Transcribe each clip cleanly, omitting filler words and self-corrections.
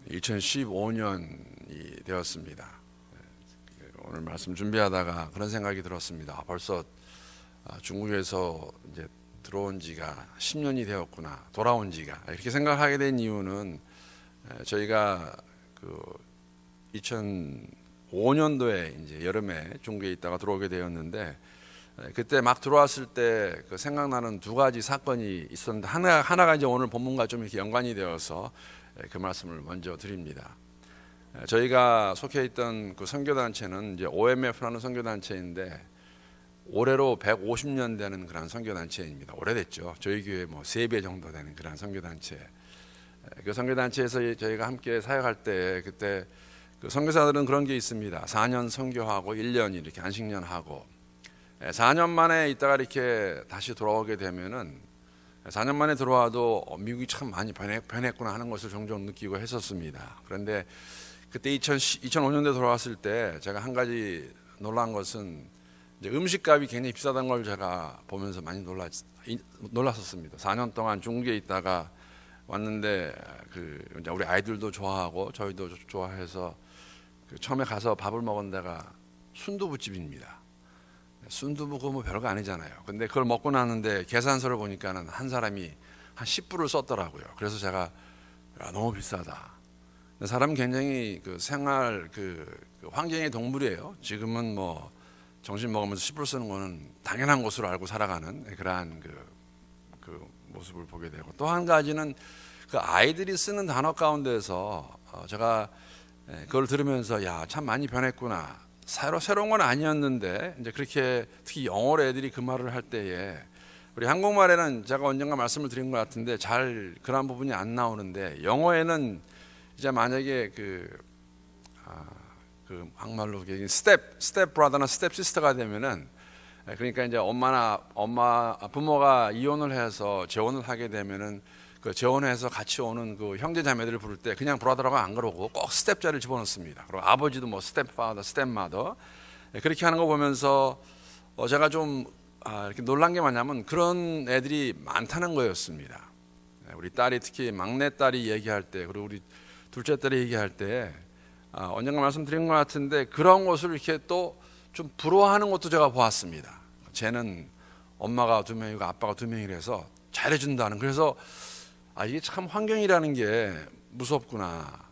2015년이 되었습니다. 오늘 말씀 준비하다가 그런 생각이 들었습니다. 벌써 중국에서 이제 들어온 지가 10년이 되었구나, 돌아온 지가. 이렇게 생각하게 된 이유는 저희가 그 2005년도에 이제 여름에 중국에 있다가 들어오게 되었는데, 그때 막 들어왔을 때 그 생각나는 두 가지 사건이 있었는데, 하나가 이제 오늘 본문과 좀 이렇게 연관이 되어서 그 말씀을 먼저 드립니다. 저희가 속해 있던 그 선교단체는 이제 OMF라는 선교단체인데, 올해로 150년 되는 그런 선교단체입니다. 오래됐죠. 저희 교회 뭐 3배 정도 되는 그런 선교단체. 그 선교단체에서 저희가 함께 사역할 때, 그때 그 선교사들은 그런 게 있습니다. 4년 선교하고 1년 이렇게 안식년 하고, 4년 만에 있다가 이렇게 다시 돌아오게 되면은 4년 만에 들어와도 미국이 참 많이 변했구나 하는 것을 종종 느끼고 했었습니다. 그런데 그때 2005년도에 돌아왔을 때 제가 한 가지 놀란 것은 이제 음식값이 굉장히 비싸다는 걸 제가 보면서 많이 놀랐었습니다. 4년 동안 중국에 있다가 왔는데 이제 우리 아이들도 좋아하고 저희도 좋아해서 처음에 가서 밥을 먹은 데가 순두부집입니다. 순두부 그거 뭐 별거 아니잖아요. 근데 그걸 먹고 나는데 계산서를 보니까는 한 사람이 한 10불을 썼더라고요. 그래서 제가 너무 비싸다. 사람은 굉장히 그 생활 그 환경의 동물이에요. 지금은 뭐 정신 먹으면서 10불 쓰는 거는 당연한 것으로 알고 살아가는 그러한 그 모습을 보게 되고, 또 한 가지는 그 아이들이 쓰는 단어 가운데서 제가 그걸 들으면서 야, 참 많이 변했구나. 새로운 건 아니었는데 이제 그렇게 특히 영어로 애들이 그 말을 할 때에, 우리 한국말에는 제가 언젠가 말씀을 드린 것 같은데 잘 그런 부분이 안 나오는데, 영어에는 이제 만약에 그 한국말로 스텝 브라더나 스텝 시스터가 되면은, 그러니까 이제 부모가 이혼을 해서 재혼을 하게 되면은 그 재혼해서 같이 오는 그 형제 자매들을 부를 때 그냥 브라더라고 안 그러고 꼭 스텝자를 집어넣습니다. 그리고 아버지도 뭐 스텝파더, 스텝마더 그렇게 하는 거 보면서 제가 좀 이렇게 놀란 게 뭐냐면 그런 애들이 많다는 거였습니다. 우리 딸이 특히 막내 딸이 얘기할 때, 그리고 우리 둘째 딸이 얘기할 때 언젠가 말씀드린 것 같은데 그런 것을 이렇게 또 좀 부러워하는 것도 제가 보았습니다. 쟤는 엄마가 2명이고 아빠가 2명이라서 잘해준다는. 그래서 이게 참 환경이라는 게 무섭구나.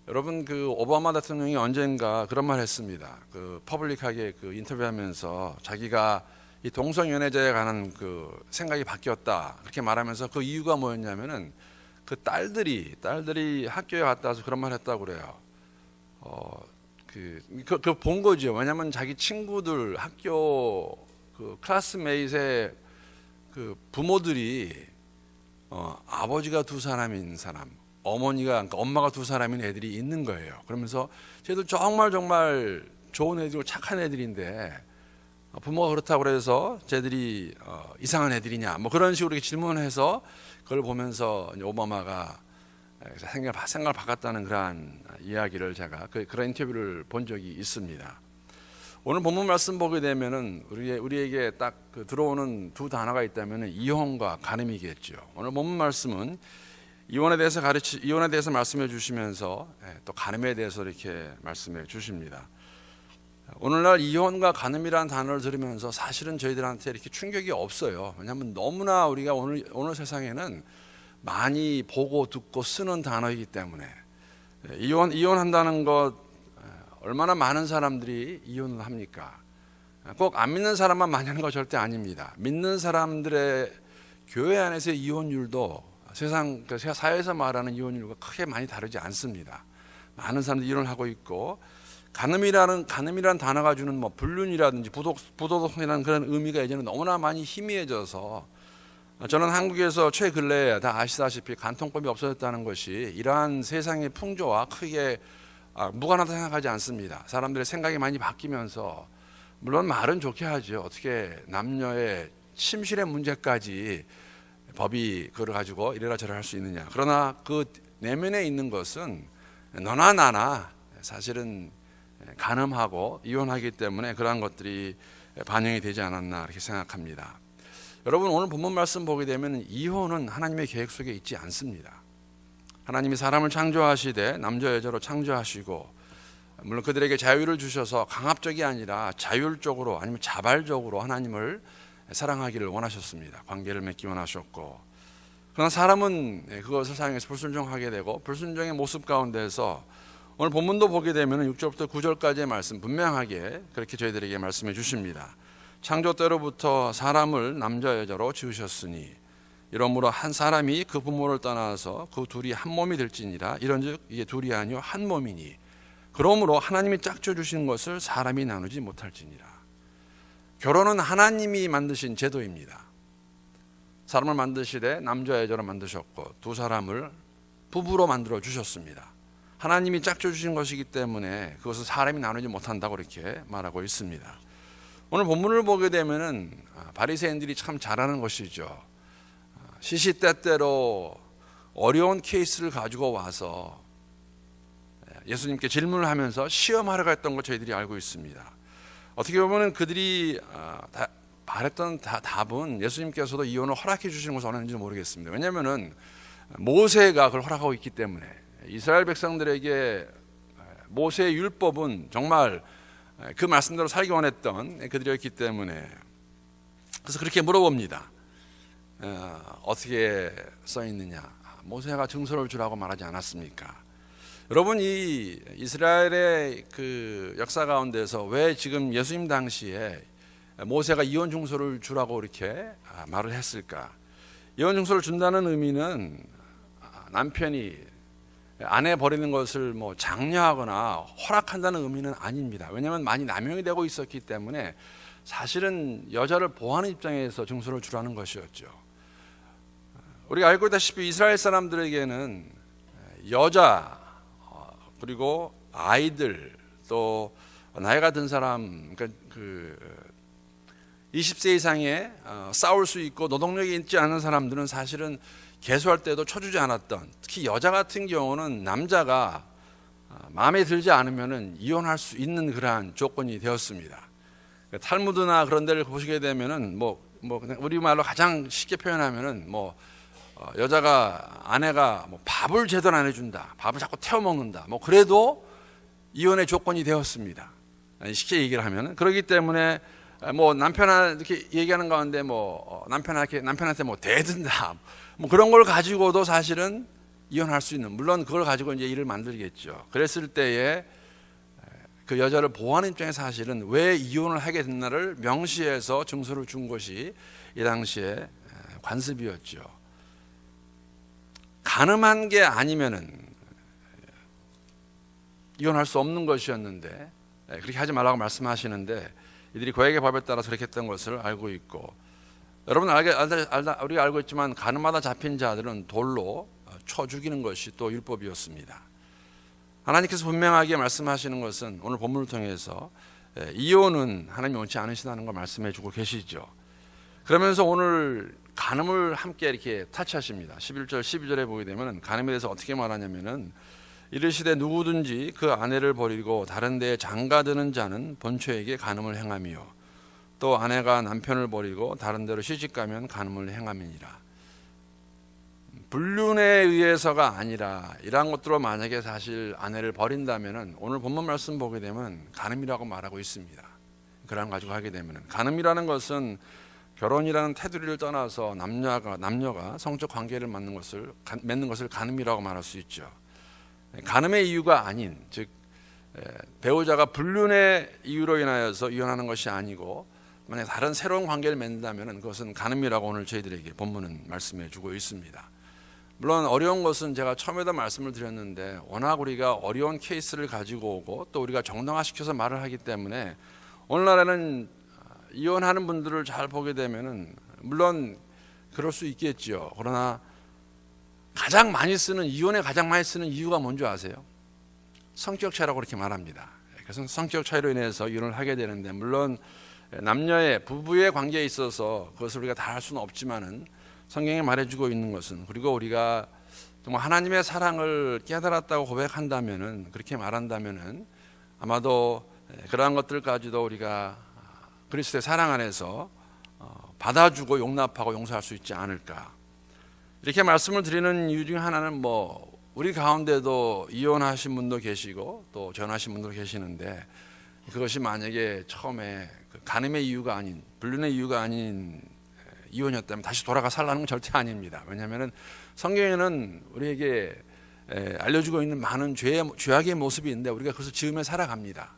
여러분, 그 오바마 대통령이 언젠가 그런 말 했습니다. 그 퍼블릭하게 그 인터뷰하면서 자기가 이 동성연애자에 관한 그 생각이 바뀌었다 그렇게 말하면서, 그 이유가 뭐였냐면은 그 딸들이 학교에 갔다 와서 그런 말 했다고 그래요. 그 본 거죠. 왜냐면 자기 친구들 학교 그 클래스메이트의 그 부모들이 아버지가 2사람인 사람, 그러니까 엄마가 2사람인 애들이 있는 거예요. 그러면서 쟤들 정말 좋은 애들이고 착한 애들인데 부모가 그렇다고 그래서 쟤들이 이상한 애들이냐 뭐 그런 식으로 질문해서, 그걸 보면서 오바마가 생각을 바꿨다는 그러한 이야기를 제가 그런 인터뷰를 본 적이 있습니다. 오늘 본문 말씀 보게 되면은 우리에게 딱 들어오는 두 단어가 있다면은 이혼과 간음이겠죠. 오늘 본문 말씀은 이혼에 대해서 말씀해 주시면서 또 간음에 대해서 이렇게 말씀해 주십니다. 오늘날 이혼과 간음이라는 단어를 들으면서 사실은 저희들한테 이렇게 충격이 없어요. 왜냐하면 너무나 우리가 오늘 세상에는 많이 보고 듣고 쓰는 단어이기 때문에. 이혼한다는 것, 얼마나 많은 사람들이 이혼을 합니까? 꼭 안 믿는 사람만 많이 하는 거 절대 아닙니다. 믿는 사람들의 교회 안에서의 이혼율도 사회에서 말하는 이혼율과 크게 많이 다르지 않습니다. 많은 사람들이 이혼을 하고 있고, 간음이라는 단어가 주는 뭐 불륜이라든지 부도덕이라는 그런 의미가 이제는 너무나 많이 희미해져서, 저는 한국에서 최근래에 다 아시다시피 간통법이 없어졌다는 것이 이러한 세상의 풍조와 크게 무관하다 생각하지 않습니다. 사람들의 생각이 많이 바뀌면서, 물론 말은 좋게 하죠. 어떻게 남녀의 침실의 문제까지 법이 그걸 가지고 이래라 저래라 할 수 있느냐. 그러나 그 내면에 있는 것은 너나 나나 사실은 간음하고 이혼하기 때문에 그러한 것들이 반영이 되지 않았나 이렇게 생각합니다. 여러분, 오늘 본문 말씀 보게 되면 이혼은 하나님의 계획 속에 있지 않습니다. 하나님이 사람을 창조하시되 남자 여자로 창조하시고, 물론 그들에게 자유를 주셔서 강압적이 아니라 자율적으로 아니면 자발적으로 하나님을 사랑하기를 원하셨습니다. 관계를 맺기 원하셨고, 그러나 사람은 그것을 사용해서 불순종하게 되고, 불순종의 모습 가운데서 오늘 본문도 보게 되면 6절부터 9절까지의 말씀 분명하게 그렇게 저희들에게 말씀해 주십니다. 창조 때로부터 사람을 남자 여자로 지으셨으니 이러므로 한 사람이 그 부모를 떠나서 그 둘이 한 몸이 될지니라. 이런즉 이게 둘이 아니요 한 몸이니 그러므로 하나님이 짝져 주신 것을 사람이 나누지 못할지니라. 결혼은 하나님이 만드신 제도입니다. 사람을 만드시되 남자 여자로 만드셨고 두 사람을 부부로 만들어 주셨습니다. 하나님이 짝져 주신 것이기 때문에 그것을 사람이 나누지 못한다고 이렇게 말하고 있습니다. 오늘 본문을 보게 되면은 바리새인들이 참 잘하는 것이죠. 시시때때로 어려운 케이스를 가지고 와서 예수님께 질문을 하면서 시험하려고 했던 걸 저희들이 알고 있습니다. 어떻게 보면 그들이 바랬던 답은 예수님께서도 이혼을 허락해 주시는 것을 원하는지 모르겠습니다. 왜냐하면 모세가 그걸 허락하고 있기 때문에 이스라엘 백성들에게 모세의 율법은 정말 그 말씀대로 살기 원했던 그들이었기 때문에, 그래서 그렇게 물어봅니다. 어떻게 써 있느냐? 모세가 증서를 주라고 말하지 않았습니까? 여러분, 이 이스라엘의 그 역사 가운데서 왜 지금 예수님 당시에 모세가 이혼 증서를 주라고 이렇게 말을 했을까? 이혼 증서를 준다는 의미는 남편이 아내 버리는 것을 뭐 장려하거나 허락한다는 의미는 아닙니다. 왜냐하면 많이 남용이 되고 있었기 때문에 사실은 여자를 보호하는 입장에서 증서를 주라는 것이었죠. 우리가 알고 있다시피 이스라엘 사람들에게는 여자 그리고 아이들 또 나이가 든 사람, 그러니까 그 20세 이상의 싸울 수 있고 노동력이 있지 않은 사람들은 사실은 계수할 때도 쳐주지 않았던, 특히 여자 같은 경우는 남자가 마음에 들지 않으면 이혼할 수 있는 그러한 조건이 되었습니다. 탈무드나 그런 데를 보시게 되면은 뭐 그냥 우리말로 가장 쉽게 표현하면은 여자가 아내가 밥을 제대로 안 해준다, 밥을 자꾸 태워 먹는다, 그래도 이혼의 조건이 되었습니다. 쉽게 얘기를 하면은. 그렇기 때문에 남편한테 얘기하는 가운데 남편한테 대든다, 그런 걸 가지고도 사실은 이혼할 수 있는, 물론 그걸 가지고 이제 일을 만들겠죠. 그랬을 때에 그 여자를 보호하는 입장에서 사실은 왜 이혼을 하게 됐나를 명시해서 증서를 준 것이 이 당시에 관습이었죠. 가늠한 게 아니면은 이혼할 수 없는 것이었는데 그렇게 하지 말라고 말씀하시는데 이들이 고액의 법에 따라서 그렇게 했던 것을 알고 있고, 여러분 우리가 알고 있지만 가늠하다 잡힌 자들은 돌로 쳐 죽이는 것이 또 율법이었습니다. 하나님께서 분명하게 말씀하시는 것은 오늘 본문을 통해서 이혼은 하나님이 원치 않으시다는 걸 말씀해 주고 계시죠. 그러면서 오늘 간음을 함께 이렇게 타치하십니다. 11절 12절에 보게 되면 간음에 대해서 어떻게 말하냐면은 이르시되 누구든지 그 아내를 버리고 다른 데에 장가드는 자는 본처에게 간음을 행하며 또 아내가 남편을 버리고 다른 데로 시집가면 간음을 행함이니라. 불륜에 의해서가 아니라 이러한 것들로 만약에 사실 아내를 버린다면은 오늘 본문 말씀 보게 되면 간음이라고 말하고 있습니다. 그런 가지고 하게 되면은 간음이라는 것은 결혼이라는 테두리를 떠나서 남녀가 성적 관계를 맺는 것을 간음이라고 말할 수 있죠. 간음의 이유가 아닌, 즉 배우자가 불륜의 이유로 인하여서 이혼하는 것이 아니고 만약 다른 새로운 관계를 맺는다면 그것은 간음이라고 오늘 저희들에게 본문은 말씀해 주고 있습니다. 물론 어려운 것은 제가 처음에도 말씀을 드렸는데 워낙 우리가 어려운 케이스를 가지고 오고 또 우리가 정당화시켜서 말을 하기 때문에 오늘날에는 이혼하는 분들을 잘 보게 되면은 물론 그럴 수 있겠죠. 그러나 이혼에 가장 많이 쓰는 이유가 뭔지 아세요? 성격 차이라고 그렇게 말합니다. 그래서 성격 차이로 인해서 이혼을 하게 되는데, 물론 남녀의 부부의 관계에 있어서 그것을 우리가 다 할 수는 없지만은 성경이 말해주고 있는 것은, 그리고 우리가 정말 하나님의 사랑을 깨달았다고 고백한다면은, 그렇게 말한다면은 아마도 그러한 것들까지도 우리가 그리스도의 사랑 안에서 받아주고 용납하고 용서할 수 있지 않을까. 이렇게 말씀을 드리는 이유 중에 하나는 우리 가운데도 이혼하신 분도 계시고 또 결혼하신 분도 계시는데 그것이 만약에 처음에 그 간음의 이유가 아닌 불륜의 이유가 아닌 이혼이었다면 다시 돌아가 살라는 건 절대 아닙니다. 왜냐하면 성경에는 우리에게 알려주고 있는 많은 죄악의 모습이 있는데 우리가 그것을 지으며 살아갑니다.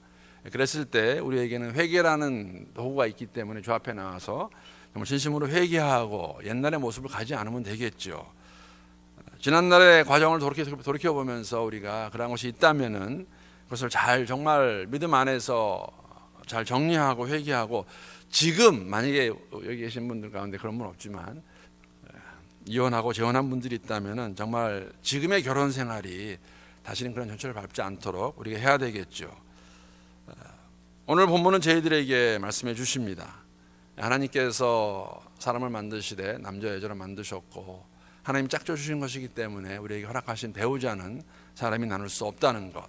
그랬을 때 우리에게는 회개라는 도구가 있기 때문에 주 앞에 나와서 정말 진심으로 회개하고 옛날의 모습을 가지 않으면 되겠죠. 지난날의 과정을 돌이켜보면서 우리가 그런 것이 있다면은 그것을 잘 정말 믿음 안에서 잘 정리하고 회개하고 지금 만약에 여기 계신 분들 가운데 그런 분 없지만 이혼하고 재혼한 분들이 있다면은 정말 지금의 결혼 생활이 다시는 그런 현실을 밟지 않도록 우리가 해야 되겠죠. 오늘 본문은 저희들에게 말씀해 주십니다. 하나님께서 사람을 만드시되 남자 여자를 만드셨고 하나님 짝져 주신 것이기 때문에 우리에게 허락하신 배우자는 사람이 나눌 수 없다는 것,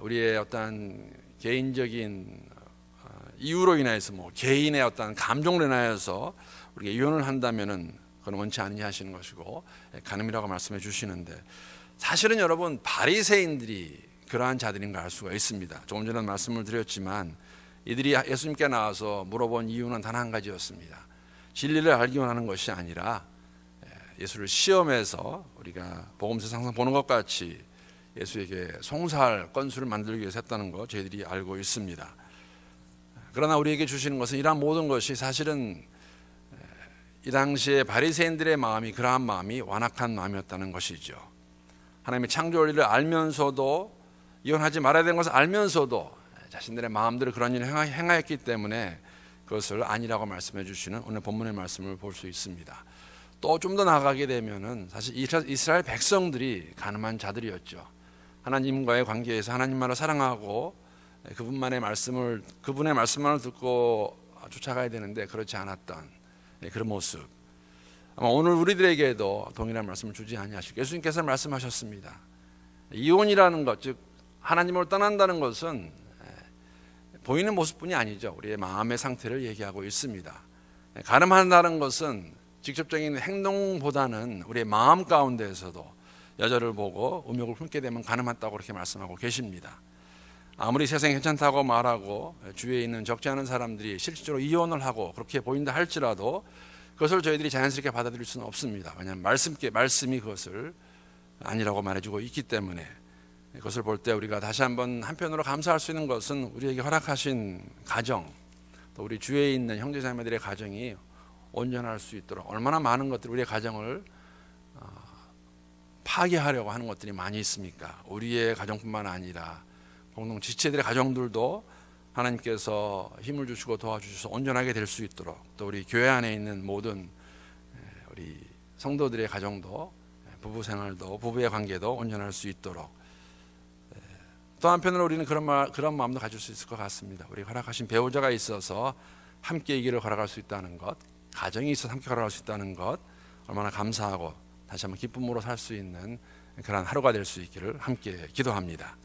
우리의 어떤 개인적인 이유로 인해서 개인의 어떤 감정으로 인하여서 우리가 이혼을 한다면은 그건 원치 않으니 하시는 것이고 간음이라고 말씀해 주시는데 사실은 여러분 바리새인들이 그러한 자들인가 알 수가 있습니다. 조금 전에 말씀을 드렸지만 이들이 예수님께 나와서 물어본 이유는 단 한 가지였습니다. 진리를 알기 원하는 것이 아니라 예수를 시험해서 우리가 복음서에서 항상 보는 것 같이 예수에게 송사할 건수를 만들기 위해서 했다는 것 저희들이 알고 있습니다. 그러나 우리에게 주시는 것은 이러한 모든 것이 사실은 이 당시에 바리새인들의 마음이 그러한 마음이 완악한 마음이었다는 것이죠. 하나님의 창조 원리를 알면서도 이혼하지 말아야 되는 것을 알면서도 자신들의 마음대로 그런 일을 행하였기 때문에 그것을 아니라고 말씀해 주시는 오늘 본문의 말씀을 볼 수 있습니다. 또 좀 더 나아가게 되면은 사실 이스라엘 백성들이 가늠한 자들이었죠. 하나님과의 관계에서 하나님만을 사랑하고 그분의 말씀만을 듣고 쫓아가야 되는데 그렇지 않았던 그런 모습. 아마 오늘 우리들에게도 동일한 말씀을 주지 아니하시고 예수님께서 말씀하셨습니다. 이혼이라는 것, 즉 하나님을 떠난다는 것은 보이는 모습뿐이 아니죠. 우리의 마음의 상태를 얘기하고 있습니다. 가늠한다는 것은 직접적인 행동보다는 우리의 마음 가운데에서도 여자를 보고 음욕을 품게 되면 가늠했다고 그렇게 말씀하고 계십니다. 아무리 세상이 괜찮다고 말하고 주위에 있는 적지 않은 사람들이 실질적으로 이혼을 하고 그렇게 보인다 할지라도 그것을 저희들이 자연스럽게 받아들일 수는 없습니다. 왜냐하면 말씀이 그것을 아니라고 말해주고 있기 때문에 그것을 볼 때 우리가 다시 한번 한편으로 감사할 수 있는 것은 우리에게 허락하신 가정, 또 우리 주위에 있는 형제자매들의 가정이 온전할 수 있도록 얼마나 많은 것들이 우리의 가정을 파괴하려고 하는 것들이 많이 있습니까? 우리의 가정뿐만 아니라 공동 지체들의 가정들도 하나님께서 힘을 주시고 도와주셔서 온전하게 될 수 있도록 또 우리 교회 안에 있는 모든 우리 성도들의 가정도 부부 생활도 부부의 관계도 온전할 수 있도록 또 한편으로 우리는 그런 마음도 가질 수 있을 것 같습니다. 우리 허락하신 배우자가 있어서 함께 이 길을 걸어갈 수 있다는 것, 가정이 있어서 함께 걸어갈 수 있다는 것 얼마나 감사하고 다시 한번 기쁨으로 살 수 있는 그런 하루가 될 수 있기를 함께 기도합니다.